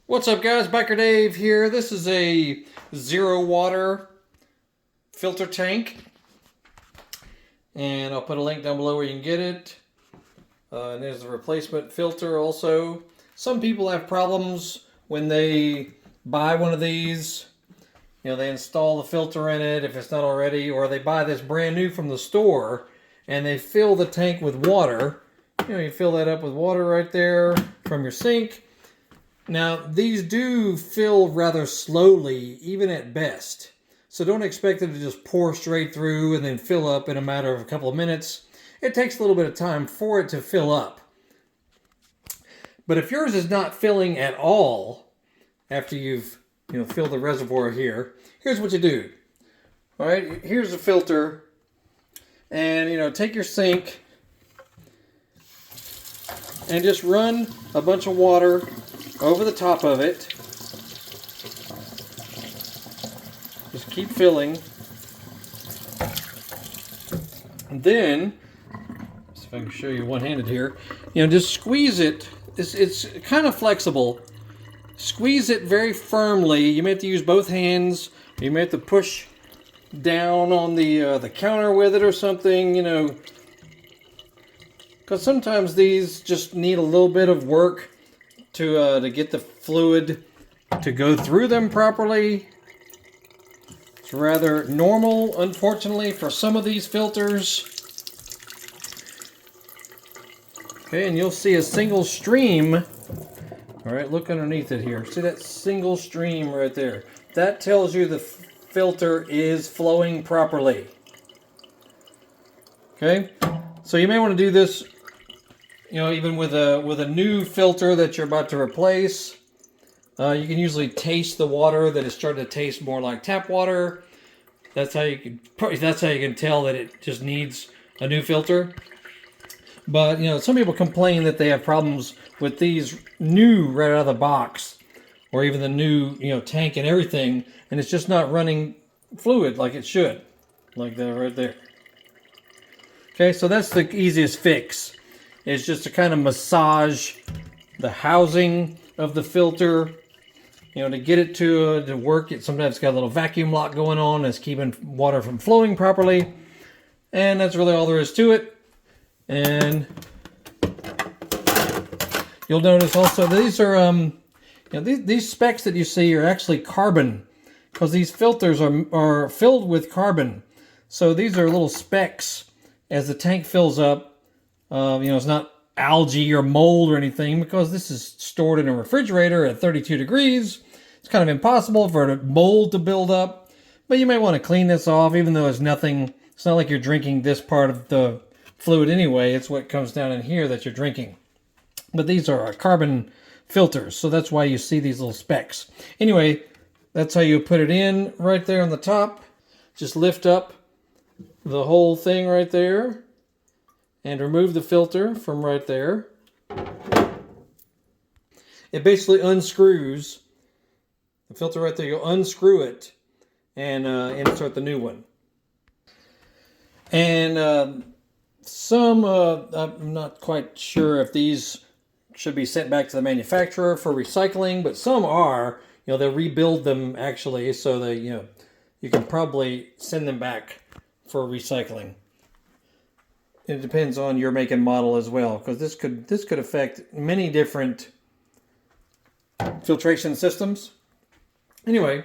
What's up, guys? Biker Dave here. This is a ZeroWater filter tank, and I'll put a link down below where you can get it. And there's the replacement filter also. Some people have problems when they buy one of these. You know, they install the filter in it if it's not already, or they buy this brand new from the store and they fill the tank with water. You know, you fill that up with water right there from your sink. Now, these do fill rather slowly, even at best. So don't expect it to just pour straight through and then fill up in a matter of a couple of minutes. It takes a little bit of time for it to fill up. But if yours is not filling at all after you've filled the reservoir here, here's what you do. All right, here's the filter. And, take your sink and just run a bunch of water over the top of it. Just keep filling. And then, see if I can show you one-handed here. Just squeeze it. It's kind of flexible. Squeeze it very firmly. You may have to use both hands. You may have to push down on the counter with it or something, because sometimes these just need a little bit of work to get the fluid to go through them properly. It's rather normal, unfortunately, for some of these filters. Okay, and you'll see a single stream. All right, look underneath it here. See that single stream right there? That tells you the filter is flowing properly. Okay, so you may want to do this even with a new filter that you're about to replace. You can usually taste the water that is starting to taste more like tap water. That's how you can tell that it just needs a new filter. But some people complain that they have problems with these new right out of the box, or even the new tank and everything, and it's just not running fluid like it should, like that right there. Okay, so that's the easiest fix. Is just to kind of massage the housing of the filter, to get it to work. It sometimes got a little vacuum lock going on that's keeping water from flowing properly. And that's really all there is to it. And you'll notice also these are, these specks that you see are actually carbon, because these filters are filled with carbon. So these are little specks as the tank fills up. It's not algae or mold or anything, because this is stored in a refrigerator at 32 degrees. It's kind of impossible for mold to build up, but you may want to clean this off, even though it's nothing. It's not like you're drinking this part of the fluid anyway. It's what comes down in here that you're drinking. But these are carbon filters, so that's why you see these little specks. Anyway, that's how you put it in right there on the top. Just lift up the whole thing right there and remove the filter from right there. It basically unscrews the filter right there. You'll unscrew it and insert the new one. And I'm not quite sure if these should be sent back to the manufacturer for recycling, but some are. They'll rebuild them actually, so that you can probably send them back for recycling. It depends on your make and model as well, because this could affect many different filtration systems. Anyway,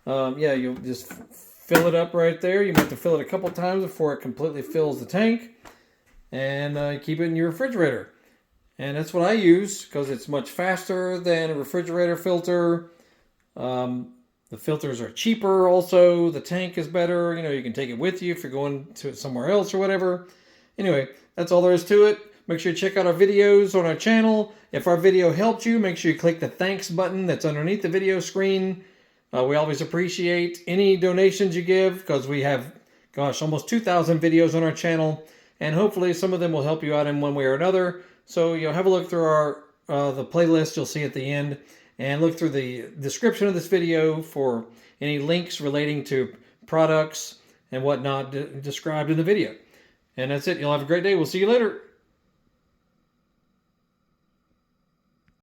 you'll just fill it up right there. You might have to fill it a couple times before it completely fills the tank, and keep it in your refrigerator. And that's what I use, because it's much faster than a refrigerator filter. The filters are cheaper also. The tank is better. You can take it with you if you're going to somewhere else or whatever. Anyway, that's all there is to it. Make sure you check out our videos on our channel. If our video helped you, make sure you click the thanks button that's underneath the video screen. We always appreciate any donations you give, because we have, almost 2,000 videos on our channel, and hopefully some of them will help you out in one way or another. So have a look through our the playlist you'll see at the end, and look through the description of this video for any links relating to products and whatnot described in the video. And that's it. You'll have a great day. We'll see you later.